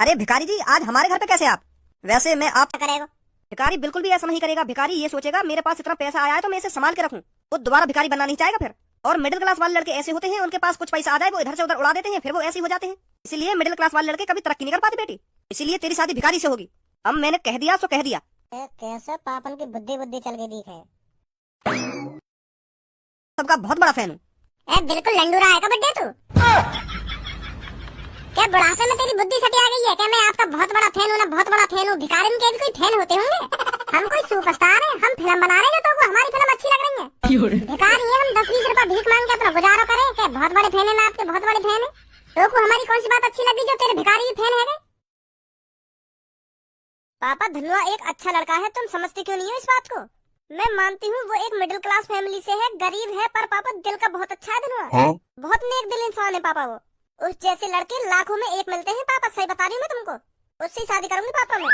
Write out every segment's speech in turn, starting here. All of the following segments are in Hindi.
अरे भिखारी जी, आज हमारे घर पे कैसे आप? वैसे मैं आप करेगा। भिखारी बिल्कुल भी ऐसा नहीं करेगा। भिखारी ये सोचेगा मेरे पास इतना पैसा आया है तो मैं इसे संभाल के रखूं। वो दोबारा भिखारी बनना नहीं चाहेगा फिर। और मिडिल क्लास वाले लड़के ऐसे होते हैं, उनके पास कुछ पैसा आ जाए वो इधर से उधर उड़ा देते हैं, फिर वो ऐसे ही हो जाते हैं। इसलिए मिडिल क्लास वाले लड़के कभी तरक्की नहीं कर पाते बेटी। इसीलिए तेरी शादी भिखारी से होगी। अब मैंने कह दिया सो कह दिया। कैसे पापन की बुद्धि बुद्धि चल गई दिख है। सबका बहुत बड़ा फैन हूँ। बिल्कुल लंडूरा है का बड्डे तू। क्या बुढ़ापे में तेरी बुद्धि सटी आ गई है? क्या मैं आपका बहुत बड़ा फैन हूँ ना, बहुत बड़ा फैन हूँ। भिखारी के भी कोई फैन होते होंगे। हम कोई सुपरस्टार है, हम फिल्म बना रहे हैं तो हमारी फिल्म अच्छी लग रही है। भिखारी है, हम 10-20 रुपए भीख मांग के अपना गुजारा करें। क्या बहुत बड़े फैन है ना आपके, बहुत बड़े फैन है। तो को हमारी कौन सी बात अच्छी लगी जो तेरे भिखारी भी फैन है? पापा धनुआ एक अच्छा लड़का है, तुम समझते क्यों नहीं हो इस बात को? मैं मानती हूँ वो एक मिडिल क्लास फैमिली से है, गरीब है, पर पापा दिल का बहुत अच्छा है धनुआ। बहुत नेक दिल इंसान है पापा वो। उस जैसे लड़के लाखों में एक मिलते हैं पापा, सही बता रही हूँ मैं तुमको। उससे शादी करूंगी पापा मैं।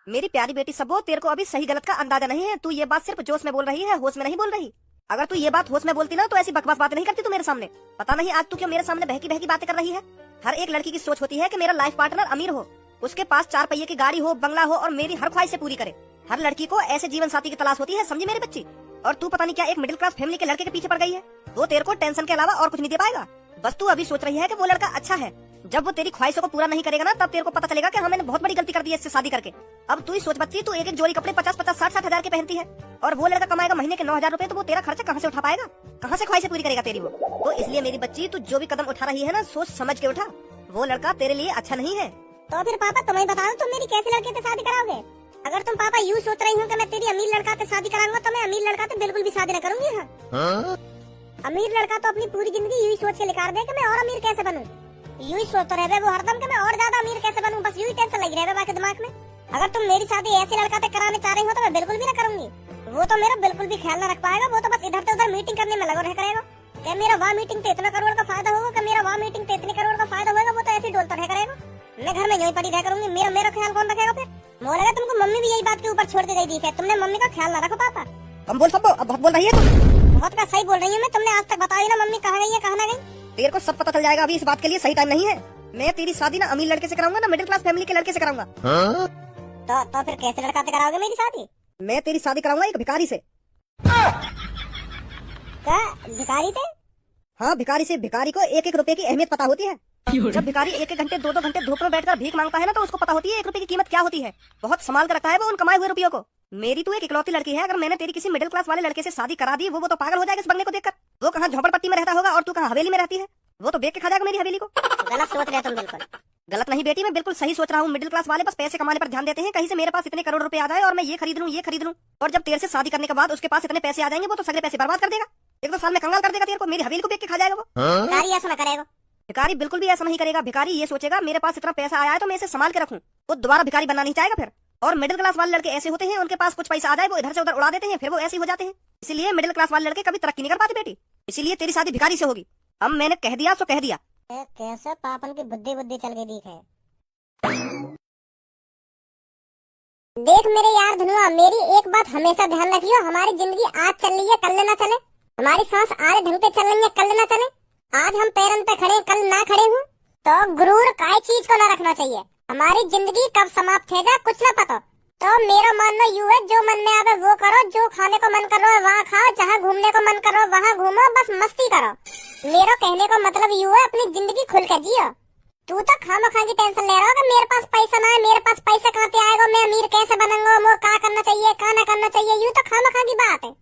मेरी प्यारी बेटी सबो, तेरे को अभी सही गलत का अंदाजा नहीं है। तू ये बात सिर्फ जोश में बोल रही है, होश में नहीं बोल रही। अगर तू ये बात होश में बोलती ना तो ऐसी बकवास बातें नहीं करती तू मेरे सामने। पता नहीं आज तू क्यों मेरे सामने बहकी बहकी बातें कर रही है। हर एक लड़की की सोच होती है कि मेरा लाइफ पार्टनर अमीर हो, उसके पास 4 पहिए की गाड़ी हो, बंगला हो और मेरी हर ख्वाहिश से पूरी करे। हर लड़की को ऐसे जीवन साथी की तलाश होती है, समझी मेरी बच्ची। और तू पता नहीं क्या एक मिडिल क्लास फैमिली के लड़के के पीछे पड़ गई है। वो तेरे को टेंशन के अलावा और कुछ नहीं दे पाएगा। बस तू अभी सोच रही है कि वो लड़का अच्छा है। जब वो तेरी ख्वाहिशों को पूरा नहीं करेगा ना, तब तेरे को पता चलेगा कि हाँ मैंने बहुत बड़ी गलती कर दी है इससे शादी करके। अब तू ही सोच बच्ची, तू एक जोड़ी कपड़े 50-50, 60-60 हजार के पहनती है और वो लड़का कमाएगा महीने के 9,000 रुपए, तो वो तेरा खर्चा कहाँ से उठा पाएगा? कहाँ से ख्वाहिशें पूरी करेगा तेरी वो? तो इसलिए मेरी बच्ची, तू जो भी कदम उठा रही है ना, सोच समझ के उठा। वो लड़का तेरे लिए अच्छा नहीं है। तो फिर पापा तुम्हें बताओ, तुम मेरी कैसे लड़के से शादी कराओगे? अगर तुम पापा यूँ सोच रही हो कि मैं तेरी अमीर लड़का से शादी कराऊंगा, तो मैं अमीर लड़का से बिल्कुल भी शादी न करूंगी। हाँ? अमीर लड़का तो अपनी पूरी जिंदगी यूँ सोच के निकाल दे कि मैं और अमीर कैसे बनूं। यूँ सोचता रहे वो हरदम कि मैं और ज्यादा अमीर कैसे बनूं। बस यूँ टेंशन लगी रहे बाकी दिमाग में। अगर तुम मेरी शादी ऐसे लड़का से कराने चाह रही हो तो मैं बिल्कुल भी न करूंगी। वो तो मेरा बिल्कुल भी ख्याल न रख पाएगा। वो तो बस इधर से उधर मीटिंग करने में लगा रह करेगा। क्या मेरा वहाँ मीटिंग से इतना करोड़ का फायदा होगा, क्या मेरा वहाँ मीटिंग से इतने करोड़ का फायदा होगा, वो तो ऐसे डोलता रह करेगा। मैं घर में यूँ पड़ी रह करूंगी। मेरा ख्याल कौन रखेगा फिर? मुझे लगा तुमको मम्मी भी यही बात के ऊपर छोड़ के गई है। तुमने मम्मी का ख्याल न रखो पापा। कम बोल सबो, अब बहुत बोल रही है तू। बहुत का सही बोल रही हूँ मैं। तुमने आज तक बताया ना मम्मी कहाँ गई है कहाँ ना गई। तेरे को सब पता चल जाएगा, अभी इस बात के लिए सही टाइम नहीं है। मैं तेरी शादी ना अमीर लड़के से कराऊंगा ना मिडिल क्लास फैमिली के लड़के से कराऊंगा। तो फिर कैसे लड़का से कराओगे मेरी शादी? मैं तेरी शादी कराऊंगा एक भिखारी से। क्या भिखारी थे? हाँ भिखारी से। भिखारी को 1-1 रुपए की अहमियत पता होती है। जब भिखारी 1-1 घंटे 2-2 घंटे धूप में बैठकर भीख मांगता है ना, तो उसको पता होती है 1 रुपए की कीमत क्या होती है। बहुत संभाल कर रखता है वो उन कमाए हुए रुपयों को। मेरी तो एक इकलौती लड़की है। अगर मैंने तेरी किसी मिडिल क्लास वाले लड़के से शादी करा दी, वो तो पागल हो जाएगा इस बंगले को देखकर। वो कहाँ झोपड़पट्टी में रहता होगा और तू कहाँ हवेली में रहती है। वो तो बेच के खा जाएगा मेरी हवेली को। गलत सोच रहे तुम बिल्कुल। गलत नहीं बेटी, मैं बिल्कुल सही सोच रहा हूँ। मिडिल क्लास वाले बस पैसे कमाने पर ध्यान देते हैं। कहीं से मेरे पास इतने करोड़ रुपए आ जाए और मैं ये खरीद लूं। और जब तेरे से शादी करने के बाद उसके पास इतने पैसे आ जाएंगे, वो तो सगले पैसे बर्बाद कर देगा। 1-2 साल में कंगाल कर देगा तेरे को। मेरी हवेली को बेच के खा जाएगा वो। भिखारी ऐसा न करेगा। भिखारी बिल्कुल भी ऐसा नहीं करेगा। भिखारी ये सोचेगा मेरे पास इतना पैसा आया है तो मैं इसे संभाल के रखूं। वो दोबारा भिखारी बनना नहीं चाहेगा फिर। और मिडिल क्लास वाले लड़के ऐसे होते हैं, उनके पास कुछ पैसा आ जाए वो इधर से उधर उड़ा देते हैं, फिर वो ऐसे ही हो जाते हैं। इसलिए मिडिल क्लास वाले लड़के कभी तरक्की नहीं कर पाते बेटी। इसीलिए तेरी शादी भिखारी से होगी। अब मैंने कह दिया सो कह दिया। कैसे पापन की बुद्धि बुद्धि चल गई दिख है। देख मेरे यार धनुआ, मेरी एक बात हमेशा ध्यान रखियो। हमारी जिंदगी आज चल रही है, कल न चले। हमारी सांस आज ढंग पे चल रही है, कल न चले। आज हम पैरन पे खड़े, कल ना खड़े हूँ। तो गुरूर काय चीज को न रखना चाहिए। हमारी जिंदगी कब समाप्त है जा कुछ न पता। तो मेरा मानना यूँ है, जो मन में आवे वो करो। जो खाने को मन कर रहा है वहाँ खाओ, जहाँ घूमने को मन कर रहा है वहाँ घूमो, बस मस्ती करो। मेरा कहने का मतलब यूँ है, अपनी जिंदगी खुल कर जियो। तू तो खामखा की टेंशन ले रहा हो कि मेरे पास पैसा ना है, मेरे पास पैसा कहाँ से आएगा, मैं अमीर कैसे बनूंगा, वो क्या करना चाहिए क्या ना करना चाहिए। यूँ तो खामखा की बात है।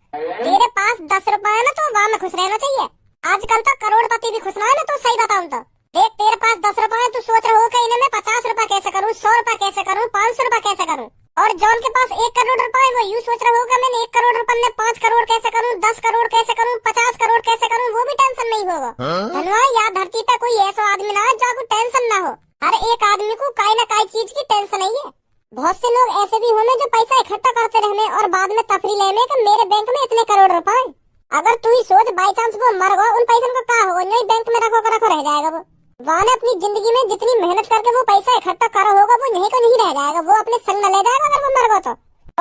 तेरे पास 10 रुपए है ना, तो वहाँ में खुश रहना चाहिए। आजकल तो करोड़पति भी खुश ना है ना। तो सही बताऊँ तो देख, तेरे पास 10 रुपए है, तू सोच रहा हो कि इन्हें मैं 50 रुपए कैसे करूँ, 100 रुपए कैसे करूँ, 500 रुपए कैसे करूँ। और जॉन के पास 1 करोड़ रुपए है, वो यूँ सोच रहा होगा मैंने 1 करोड़ रुपए में 5 करोड़ कैसे करूँ, 10 करोड़ कैसे करूँ, 50 करोड़ कैसे करूँ। वो भी टेंशन नहीं होगा। धनवा, यहाँ धरती पे कोई ऐसा आदमी ना है जो टेंशन ना हो। हर एक आदमी को काई ना काई चीज की टेंशन है। बहुत से लोग ऐसे भी होंगे जो पैसा इकट्ठा करते रहने और बाद में तफरी लेने कि मेरे बैंक में इतने करोड़ रुपए। अगर तू ही सोच, बाई चांस वो मर गया, उन पैसों को क्या होगा? नहीं, बैंक में रखो रह जाएगा वो। वहाँ ने अपनी जिंदगी में जितनी मेहनत करके वो पैसा इकट्ठा करा होगा, वो यहीं को नहीं रह जाएगा, वो अपने संग में ले जाएगा अगर वो मर गया तो।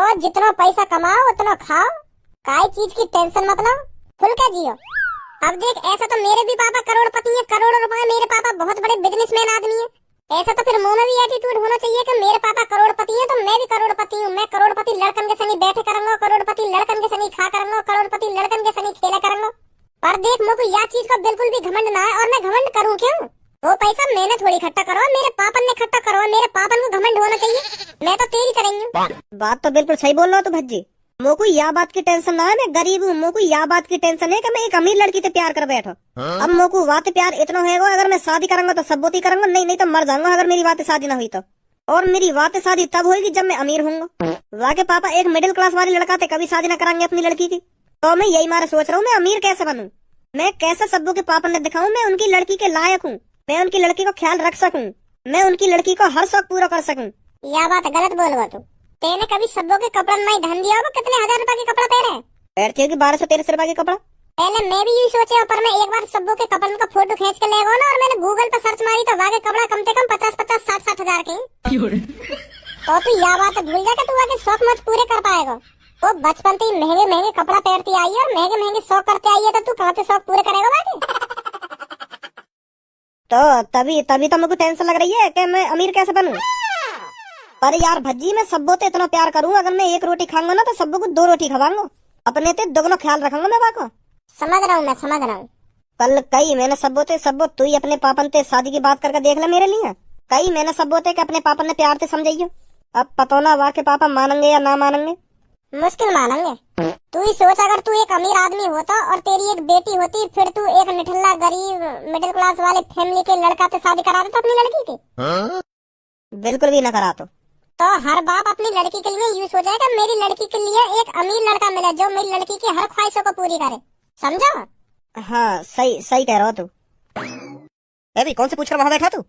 और जितना पैसा कमाओ उतना खाओ, काई चीज की टेंशन मत लो, खुल के जियो। अब देख, ऐसा तो मेरे भी पापा करोड़पति है, करोड़ों रुपए। मेरे पापा बहुत बड़े बिजनेसमैन आदमी है। ऐसा तो फिर मुंह में भी एटीट्यूड होना चाहिए कि मेरे पापा करोड़पति हैं तो मैं भी करोड़पति हूँ। मैं करोड़पति लड़कन के संगी बैठे करूंगा, करोड़पति लड़कन के संगी खा करूंगा, करोड़पति लड़कन के संगी खेला करूंगा। पर देख मुझको यह चीज का बिल्कुल भी घमंड ना है, और मैं घमंड करूँ क्यों? वो पैसा मैंने थोड़ी इकट्ठा करो, मेरे पापन ने इकट्ठा करो। मेरे पापन को घमंड होना चाहिए, मैं तो तेरी तरह हूँ। बात तो बिल्कुल सही बोल रहा हो तू भज्जी। मोको यह बात की टेंशन ना है मैं गरीब हूँ, मोको यह बात की टेंशन है कि मैं एक अमीर लड़की से प्यार कर बैठो। अब मोको बात प्यार इतना होगा, अगर मैं शादी करूंगा तो सब बोती करूंगा, नहीं तो मर जाऊंगा अगर मेरी बात शादी ना हुई तो। और मेरी बात शादी तब होगी जब मैं अमीर हूँगा। वाके पापा एक मिडिल क्लास वाले लड़का थे, कभी शादी ना कराएंगे अपनी लड़की की। तो मैं यही मारे सोच रहा हूँ मैं अमीर कैसे बनूं, मैं कैसे सब्बू के पापा ने दिखाऊं मैं उनकी लड़की के लायक हूँ, मैं उनकी लड़की को ख्याल रख सकूं, मैं उनकी लड़की को हर शौक पूरा कर सकूं। यह बात गलत बोल तू। तेने कभी सब्बों के कपड़न में धन दिया होगा? कितने हजार रुपए के कपड़ा पहने? पहनती होगी 1200-1300 रुपए के कपड़ा। पहले मैं भी यही सोचा, पर मैं एक बार सब्बों के कपड़न का फोटो खींच के ले गया ना, और मैंने गूगल पर सर्च मारी तो वाके कपड़ा कम से कम 50-60 हजार के। तो तू यह बात भूल जा कि तू आगे शौक मत पूरे कर पाएगा। तो बचपन से महंगे महंगे कपड़ा पहनती आई है और महंगे महंगे शौक करते आई है, तो तू कहाँ से शौक पूरे करेगा बाकी? तो तभी तो मुझे टेंशन लग रही है कि मैं अमीर कैसे बनूं। पर यार भज्जी मैं सब्बो तो इतना प्यार करूं, अगर मैं एक रोटी खाऊंगा ना तो सब्बो को 2 रोटी खवाऊंगा, अपने ते दोगुना ख्याल रखूंगा मैं बाको। समझ रहा हूँ, मैं समझ रहा हूँ। कल कई मैंने सब्बो तू ही अपने पापन ते शादी की बात करके देख ले मेरे लिए। कई मैंने सब्बो ते अपने पापन ने प्यार से समझाइयो। अब पता ना वाके पापा मानेंगे या ना मानेंगे। मुश्किल मानेंगे। तू ही सोच, अगर तू एक अमीर आदमी होता और तेरी एक बेटी होती, फिर तू एक निठल्ला गरीब मिडिल क्लास वाले फैमिली के लड़का से शादी करा देता अपनी लड़की की? बिल्कुल भी ना करा। तो हर बाप अपनी लड़की के लिए यूँ सोचा है कि मेरी लड़की के लिए एक अमीर लड़का मिले जो मेरी लड़की की हर ख्वाहिशों को पूरी करे। समझा? हाँ सही कह रहा हो तू। अभी कौन से पूछ कर वहाँ बैठा तू?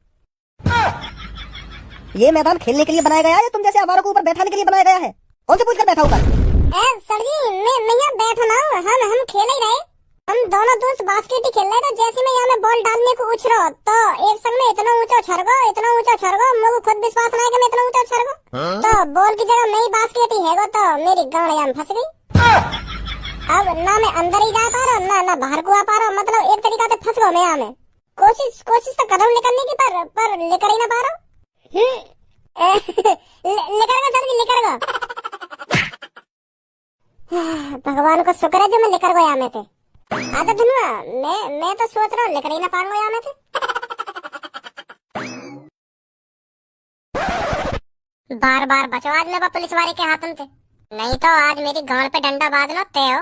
ये मैदान खेलने के लिए बनाया गया है या तुम जैसे आवारों को ऊपर बैठाने के लिए बनाया गया है? कौन से पूछ कर बैठा होगा? सर जी मैं यहाँ बैठा ना हूँ, हम खेल ही रहे। हम दोनों दोस्त बास्केट ही खेल रहे थे। जैसे मैं यहाँ में बॉल डालने को उछ रहा तो एक संग में इतना ऊंचा छरगो मुझे खुद विश्वास नहीं कि मैं इतना ऊंचा छरगो। तो बॉल की जगह मैं ही बास्केट ही है तो मेरी गांड यहाँ फंस गई। अब ना मैं अंदर ही जा पा रहा हूँ ना बाहर को आ पा रहा हूँ, मतलब एक तरीका से फंस गया मैं यहाँ में। कोशिश तो कर रहा हूँ निकलने की, पर निकल ही ना पा रहा हूँ। निकल गया सर जी, निकल गया। भगवान को शुक्र है जो मैं निकल गया यहाँ में थे। आजा धनुआ, मैं तो सोच रहा हूँ लेकर ही ना पाऊंगा यहाँ में थे। बार बचो आज मैं पुलिस वाले के हाथों थे, नहीं तो आज मेरी गांड पे डंडा बांधना तय हो।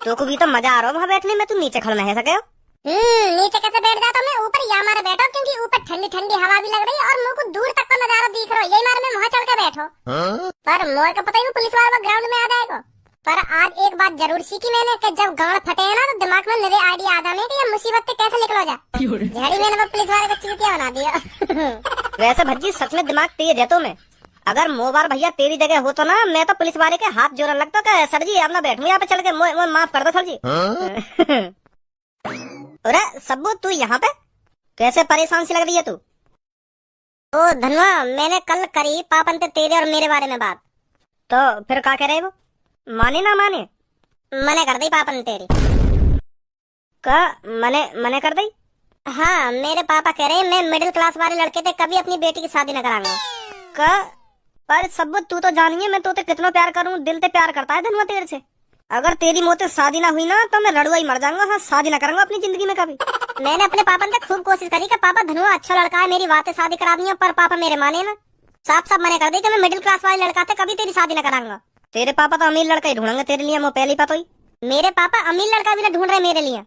तो को भी तो मजा आ रहा हो वहाँ बैठने में, तू नीचे खड़ना है सके हो? नीचे कैसे बैठ जाता मैं, ऊपर यहाँ मारे बैठो, क्योंकि ऊपर ठंडी ठंडी हवा भी लग रही है और मुझे को दूर तक का नजारा दिख रहा है। यही मारे मैं वहाँ चल के बैठो। पर मोए को पता ही पुलिस वाला ग्राउंड में आ जाएगा। पर आज एक बात जरूर सीखी मैंने कि जब गांड फटे है ना तो दिमाग में नए आइडिया आ जाने कि ये मुसीबत से कैसे निकलो जा। झड़ी मैंने वो पुलिस वाले को चूतिया बना दिया। वैसे भज्जी सच में दिमाग तेज है तो मैं, अगर मोबार भैया तेरी जगह हो तो ना मैं तो पुलिस वाले के हाथ जोड़ने लगता कि सर जी अब ना बैठूं यहाँ पे चल के, माफ कर दो सर जी। अरे सब्बू तू यहाँ पे कैसे परेशान सी लग रही है तू? ओ धनवा, मैंने कल करी पापन से तेरे और मेरे बारे में बात। तो फिर क्या कह रहे वो? माने ना माने? मने कर दी पापन तेरी। का मने कर दी? हाँ, मेरे पापा कह रहे मैं मिडिल क्लास वाले लड़के थे कभी अपनी बेटी की शादी न कराऊंगा। का पर सब्बू तू तो जानिए मैं तो कितना प्यार करूँ, दिल से प्यार करता है धनवा तेरे से। अगर तेरी मौत शादी ना हुई ना तो मैं रड़ुआ ही मर जाऊंगा। हाँ, शादी ना करूंगा अपनी जिंदगी में कभी। मैंने अपने पापा से खूब कोशिश करी कि पापा धनुआ अच्छा लड़का है, मेरी बातें शादी करा दी, पर पापा मेरे माने ना। साफ मने कर दी कि मैं मिडिल क्लास वाले लड़का थे कभी तेरी शादी न कराऊंगा। तेरे पापा तो अमीर लड़का ही ढूंढेंगे तेरे लिए, मैं पहले ही पता ही। मेरे पापा अमीर लड़का भी ना ढूंढ रहे मेरे लिए।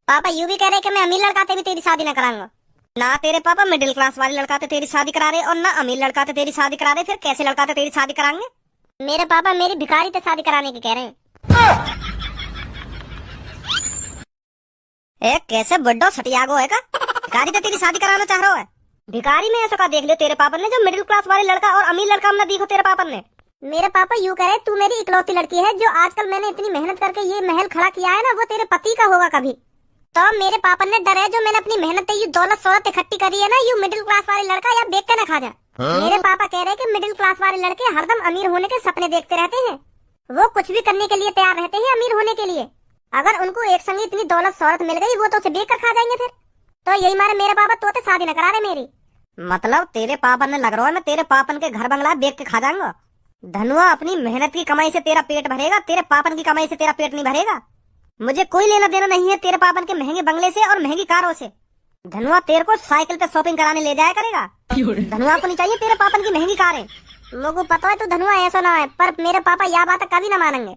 पापा यूं भी कह रहे कि मैं अमीर लड़का थे भी तेरी शादी न कराऊंगा। ना तेरे पापा मिडिल क्लास वाले लड़का थे तेरी शादी करा रहे और ना अमीर लड़का थे तेरी शादी करा रहे, फिर कैसे लड़का थे तेरी शादी कराएंगे? मेरे पापा मेरी भिखारी से शादी कराने की कह रहे हैं। कैसे बड्डो सटियागो है का? भिखारी तो तेरी शादी कराना चाह रहा है? भिखारी में ऐसा का देख लियो तेरे पापा ने जो मिडिल क्लास वाले लड़का और अमीर लड़का हमने देखो तेरे पापा ने। मेरे पापा यूं कह रहे तू मेरी इकलौती लड़की है, जो आजकल मैंने इतनी मेहनत करके ये महल खड़ा किया है ना वो तेरे पति का होगा कभी। तो मेरे पापा ने डर है जो मैंने अपनी मेहनत से दौलत शौलत इकट्ठी करी है ना, यू मिडिल क्लास वाले लड़का या बेच के न खा जाए। मेरे पापा कह रहे हैं कि मिडिल क्लास वाले लड़के हरदम अमीर होने के सपने देखते रहते हैं, वो कुछ भी करने के लिए तैयार रहते हैं अमीर होने के लिए। अगर उनको एक संग इतनी दौलत शौलत मिल गई वो तो उसे बेच कर खा जाएंगे फिर। तो यही मारे मेरे पापा तोते शादी न करा रहे मेरी। मतलब तेरे पापन ने लग रहा है मैं तेरे पापन के घर बंगला देख के खा जाऊंगा। धनुआ, अपनी मेहनत की कमाई से तेरा पेट भरेगा, तेरे पापन की कमाई से तेरा पेट नहीं भरेगा। मुझे कोई लेना देना नहीं है तेरे पापन के महंगे बंगले से और महंगी कारों से। धनुआ तेरे को साइकिल पे शॉपिंग कराने ले जाया करेगा। धनुआ को नहीं चाहिए तेरे पापन की महंगी कारें। मुझको पता है तू धनुआ ऐसा ना है, पर मेरे पापा यह बात कभी ना मानेंगे।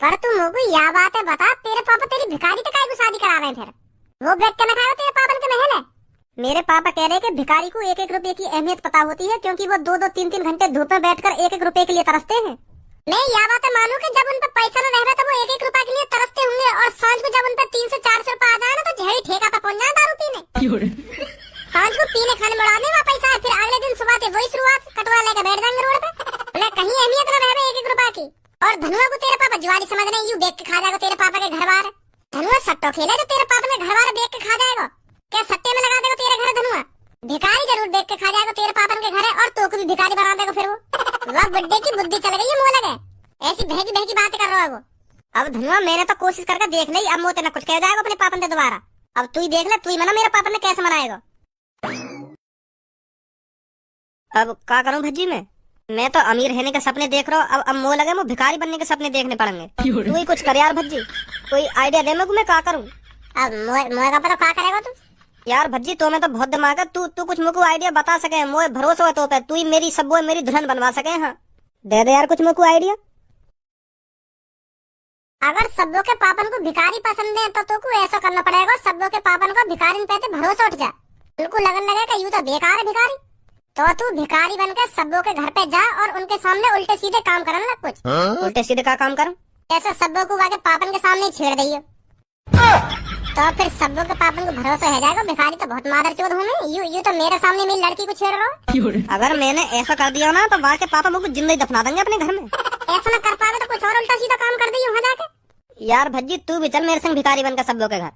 पर तू मुझको यह बात है बता, तेरे पापा तेरी भिखारी से काहे को शादी करा रहे हैं फिर? वो बैठ के ना खाओ तेरे पापन के महल है। मेरे पापा कह रहे हैं कि भिखारी को एक एक रुपए की अहमियत पता होती है, क्योंकि वो 2-2 3-3 घंटे धूप में बैठकर एक एक रुपए के लिए तरसते हैं। मैं यह बात मानू कि जब उन पर पैसा न रह तो वो एक एक रुपए के लिए तरसते होंगे, और सांझ को जब उन पर 300-400 रुपए आ जाए ना तो झेड़ी ठेका पे पहुंच जाए दारू पीने। सांझ को पीने खाने में उड़ाने वहाँ पैसा है, फिर अगले दिन सुबह से वही शुरुआत, कटवा लेकर बैठ जाएंगे रोड पे। मैं कहीं अहमियत न रहे एक एक रुपए की। और धनुआ को तेरे पापा जुआरी समझ रहे, यूं देख के खा जाएगा तेरे पापा के घर बार। धनुआ सट्टो खेले जो तेरे पापा के घर बार देख के खा जाएगा। क्या सट्टे में लगा देगा तेरे घर धनुआ? भिखारी जरूर देख के खा जाएगा तेरे पापन के घर है, और तो को भी भिखारी बना देगा फिर वो। वह बुड्ढे की बुद्धि चल गई है, मुँह लगे ऐसी बहकी बहकी बातें कर रहा है वो। अब धनुआ मैंने तो कोशिश करके देख ली, अब मोते न कुछ कह जाएगा अपने पापन से दोबारा। अब तू ही देख ले, तू ही मना मेरे पापन ने कैसे मनाएगा। अब क्या करूं भज्जी मैं तो अमीर रहने के सपने देख रहा हूँ, अब मोह लगे मुझे भिखारी बनने के सपने देखने पड़ेंगे। तू ही कुछ कर यार भज्जी, कोई आइडिया दे मेरे को, मैं क्या करूं। अब मोह का पता क्या करेगा तू? यार भज्जी तो मैं तो बहुत दिमाग है, तू कुछ मुझको आइडिया बता सके, मोह भरोसा है तो पे, तू ही मेरी सब मेरी दुल्हन बनवा सके। हाँ दे दे यार कुछ मुझको आइडिया। अगर सब्बों के पापन को भिखारी पसंद है तो को ऐसा करना पड़ेगा, सब्बों के पापन को भिखारी पे भरोसा उठ जाए, उनको लगन लगेगा यूं तो बेकार है भिखारी। तो तू भिखारी बनकर सब्बों के घर पे जा और उनके सामने उल्टे सीधे काम करना लग। कुछ उल्टे सीधे का काम करूं? ऐसे सब्बों को आगे पापन के सामने छेड़ दियो तो फिर सब्बों के पापन को भरोसा है जाएगा, भिखारी तो बहुत मादर चोद हूँ मैं, यूं तो मेरे सामने मेरी लड़की को छेड़ रहा हूँ। अगर मैंने ऐसा कर दिया ना तो वहाँ के पापा मुझको जिंदा ही दफना देंगे अपने घर में। ऐसा न कर पावे तो कुछ और उल्टा सीधा काम कर दी वहाँ जाके। यार भज्जी तू भी चल मेरे संग भिखारी बनकर सब्बों के घर।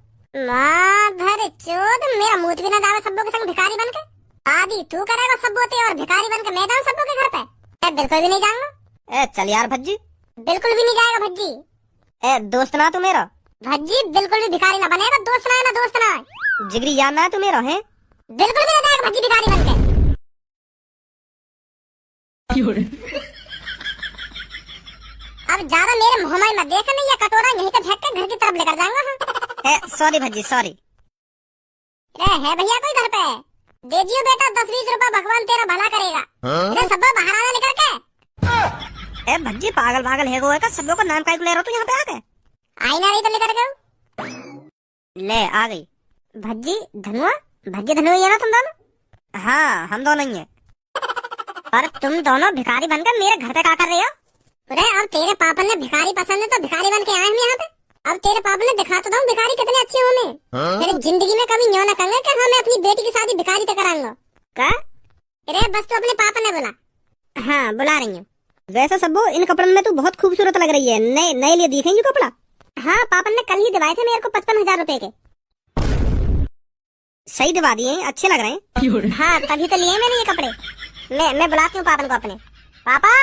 माधर चोद, मेरा मुँह भी न जावे सब्बों के संग भिखारी बनके। आदि तू करेगा सब्बोते और भिखारी बनकर मैं जाऊँ सब्बों के घर पे? बिल्कुल भी नहीं जाऊंगा। चल यार भज्जी। बिल्कुल भी नहीं जाएगा भज्जी। दोस्त ना तू मेरा? भज्जी बिल्कुल भी भिखारी ना बनेगा, दोस्त ना दोस्त ना। जिगरी यार ना तू मेरा है? बिल्कुल भी नहीं जाएगा भज्जी भिखारी बनके। अब ज्यादा मेरे मुंह में मत देख, नहीं ये कटोरा यहीं पे फेंक के घर की तरफ लेकर जाऊंगा। Sorry Bhajji sorry. है भैया कोई घर पे? दे दियो बेटा 10-20 रुपए, भगवान तेरा भला करेगा। सब बाहर आना निकल के। भज्जी पागल है वो, सब लोग का नाम काय को ले रहा तू यहाँ पे आके? आई ना रही तो लेकर गए। ले आ गई। भज्जी धनुआ, भज्जी धनुआ ये ना तुम दोनों? हाँ हम दोनों ही हैं। पर तुम दोनों भिखारी बनकर मेरे घर पे क्या कर रहे हो? अरे अब तेरे पापा ने भिखारी पसंद है तो भिखारी बन के आए हम यहाँ पे। अब तेरे पापा ने दिखा तो दूं भिखारी कितने अच्छे हो मैं। तेरे जिंदगी में कभी न्यों न कहूंगा कि हाँ मैं अपनी बेटी की शादी भिखारी से कराऊंगा। क्या? अरे बस तो अपने पापा ने बोला। हाँ बुला रही हूँ। वैसे सबो इन कपड़ों में तू बहुत खूबसूरत लग रही है, नए लिए दिखेंगे कपड़ा? हाँ पापा ने कल ही दिवाए थे मेरे को 55,000 रुपए के। सही दिवा दिए, अच्छे लग रहे हैं। हाँ तभी तो लिए मैंने ये कपड़े। मैं बुलाती हूँ पापा को अपने। पापा।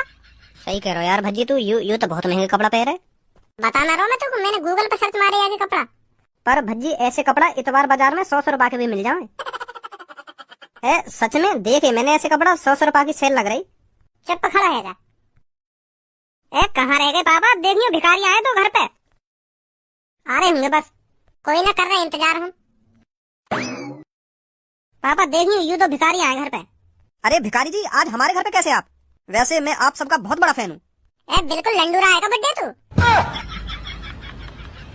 सही कह रहा यार भज्जी, तू यू तो बहुत महंगा कपड़ा पहन रहा है। बताना रहो मैं तुमको, मैंने गूगल पे सर्च मारे आगे कपड़ा। पर भज्जी ऐसे कपड़ा इतवार बाजार में 100 रुपए के भी मिल जाए। सच में देखे मैंने ऐसे कपड़ा 100 रुपए की सेल लग रही। चुप खड़ा रहेगा। कहाँ रह गए पापा? देखियो भिखारी आए तो घर पे आ रहे होंगे, बस कोई ना कर रहे इंतजार हम। पापा देखियो यू तो भिखारी आए घर पे। अरे भिखारी जी आज हमारे घर पे कैसे आप? वैसे मैं आप सबका बहुत बड़ा फैन हूँ। बिल्कुल लंडूरा आएगा बड्डे तू।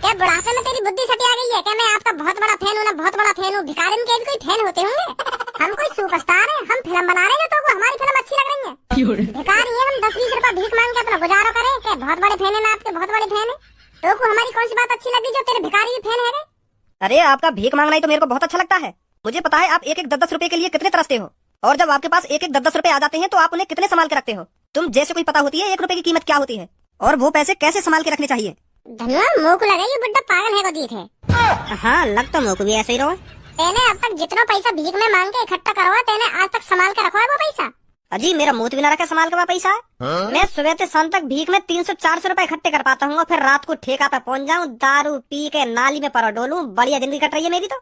क्या बुढ़ापे में तेरी बुद्धि सटी आ गई है? क्या मैं आपका बहुत बड़ा फैन हूँ ना, बहुत बड़ा फैन हूँ। भिखारी के भी कोई फैन होते होंगे? हम कोई सुपरस्टार है, हम फिल्म बना रहे हैं तो हमारी फिल्म अच्छी लग रही है। भिखारी है, हम 10-20 रुपए भीख मांग के अपना गुजारा करें। क्या बहुत बड़े फैन है ना आपके? बहुत बड़े फैन है तो हमारी कौन सी बात अच्छी लगी जो तेरे भिखारी भी फैन है? अरे आपका भीख मांगना ही तो मेरे को बहुत अच्छा लगता है। मुझे पता है आप 1-1 10-10 रुपए के लिए कितने तरसते हो, और जब आपके पास 1-1 10-10 रुपए आ जाते हैं तो आप उन्हें कितने संभाल के रखते हो। तुम जैसे कोई पता होती है 1 रुपए की कीमत क्या होती है और वो पैसे कैसे संभाल के रखने चाहिए। धनुआ मुँह को लगा ये बुड्ढा पागल है को दी थे। हाँ लग तो मुँह को भी ऐसे ही रहो। तेने अब तक जितना पैसा भीख में मांग के इकट्ठा करवा तेने आज तक संभाल के रखा है वो पैसा? अजी मेरा मुंह भी ना रखा संभाल के पैसा। मैं सुबह से शाम तक भीख में 300-400 रुपए इकट्ठे कर पाता हूँ और फिर रात को ठेका पे पहुंच जाऊँ, दारू पी के नाली में पर डोलूं। बढ़िया जिंदगी कट रही है मेरी तो।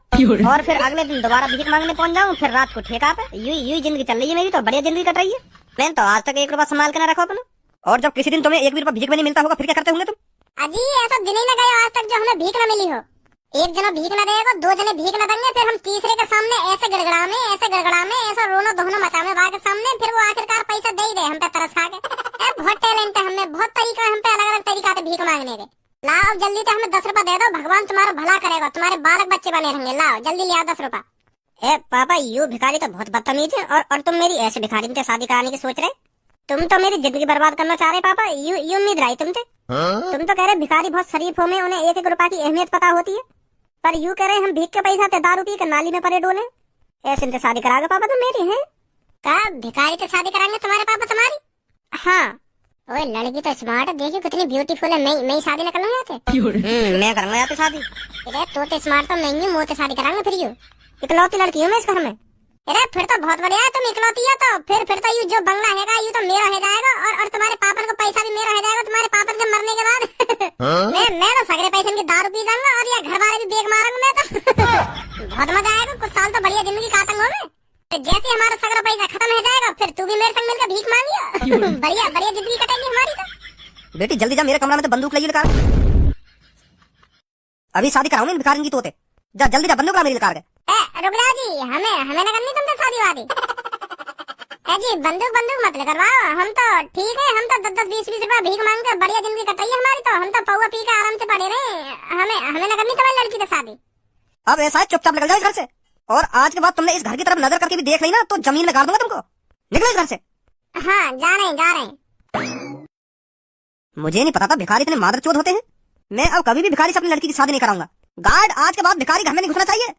और फिर अगले दिन दोबारा भीख मांगने पहुंच जाऊँ, फिर रात को ठेका पे। यू जिंदगी चल रही है मेरी तो, बढ़िया जिंदगी कट रही है। मैंने तो आज तक 1 रुपया संभाल के ना रखा अपना। और जब किसी दिन तुम्हें 1 भी रुपया भीख में नहीं मिलता होगा फिर क्या करते होंगे तुम? अजी ऐसा दिन ही न गया आज तक जो हमें भीख न मिली हो। एक जना भीख न देगा, 2 जने भीख न देंगे, फिर हम तीसरे के सामने ऐसे गड़गड़ा में ऐसा रोनो धोनो मचावे बाहर के सामने, फिर वो आखिरकार पैसा दे ही दे हम पे तरस खा के। बहुत टैलेंट है हमें, बहुत तरीका है हम पे, अलग अलग तरीका से भीख मांगने के। लाओ जल्दी से हमें 10 रुपया दे दो, भगवान तुम्हारा भला करेगा, तुम्हारे बालक बच्चे बने रहेंगे। लाओ जल्दी ले आओ 10 रुपया। ए पापा, यू भिखारी तो बहुत बदतमीज है, और तुम मेरी ऐसे भिखारी से शादी कराने की सोच रहे? तुम तो मेरी जिंदगी बर्बाद करना चाह रहे पापा। यू उम्मीद रही तुमसे। तुम तो कह रहे भिखारी बहुत शरीफ हो में, उन्हें 1-1 रुपया की अहमियत पता होती है, पर यू कह रहे हम भीख के पैसा ते दारू पी के नाली में पड़े डोले। ऐसे इनसे शादी कराओगे पापा तुम मेरी? हैं क्या भिखारी से शादी कराएंगे तुम्हारे पापा तुम्हारी? हाँ। ओए लड़की तो स्मार्ट है, देखियो कितनी ब्यूटीफुल है। मैं शादी न करना चाहते। मैं करूंगा यार शादी। अरे तो स्मार्ट तो नहीं है, मुँह से शादी कराएंगे फिर। यू इकलौती लड़की हूँ मैं इस घर में। अरे फिर तो बहुत बढ़िया है, तुम इकलौती है तो फिर तो यू जो बंगला हैगा यू तो मेरा हो जाएगा, और तुम्हारे पापा को पैसा भी मेरा हो जाएगा तुम्हारे पापा के मरने के बाद। मैं तो सगरे पैसे की दारू पी जाऊंगा और ये घर वाले भी बेग मारूंगा मैं तो। बहुत मजा आएगा, कुछ साल तो बढ़िया जिंदगी काटूंगा मैं। तो जैसे हमारा सगरा पैसा खत्म हो जाएगा फिर तू भी मेरे संग मिलकर भीख मांगियो। बढ़िया बढ़िया जिंदगी कटेगी हमारी तो। बेटी जल्दी जा, मेरे कमरा में तो बंदूक लगी निकाल। अभी शादी कराऊंगी इन भिखारिन की तोते। जा जल्दी जा, बंदूक ला मेरी निकाल के। रुक जा जी, हमें न करनी तुमसे शादी वादी। जी बंदूक मत करवाओ, हम तो ठीक है, हम तो 10-20 रुपया भीख मांग कर बढ़िया जिंदगी कट रही है हमारी तो। हम तो पौवा पी के आराम से पड़े रहे। हमें न करनी तुम्हारी लड़की से शादी। अब ऐसा है, चुपचाप निकल जाओ इस घर से, और आज के बाद तुमने इस घर की तरफ नजर करके भी देख ली ना तो जमीन में गाड़ दूंगा तुमको। निकलो इस घर से। हाँ जा रहे हैं। मुझे नहीं पता था भिखारी इतने मादरचोद होते हैं। मैं अब कभी भी भिखारी से अपनी लड़की की शादी नहीं कराऊंगा। गार्ड, आज के बाद भिखारी घर में नहीं घुसना चाहिए।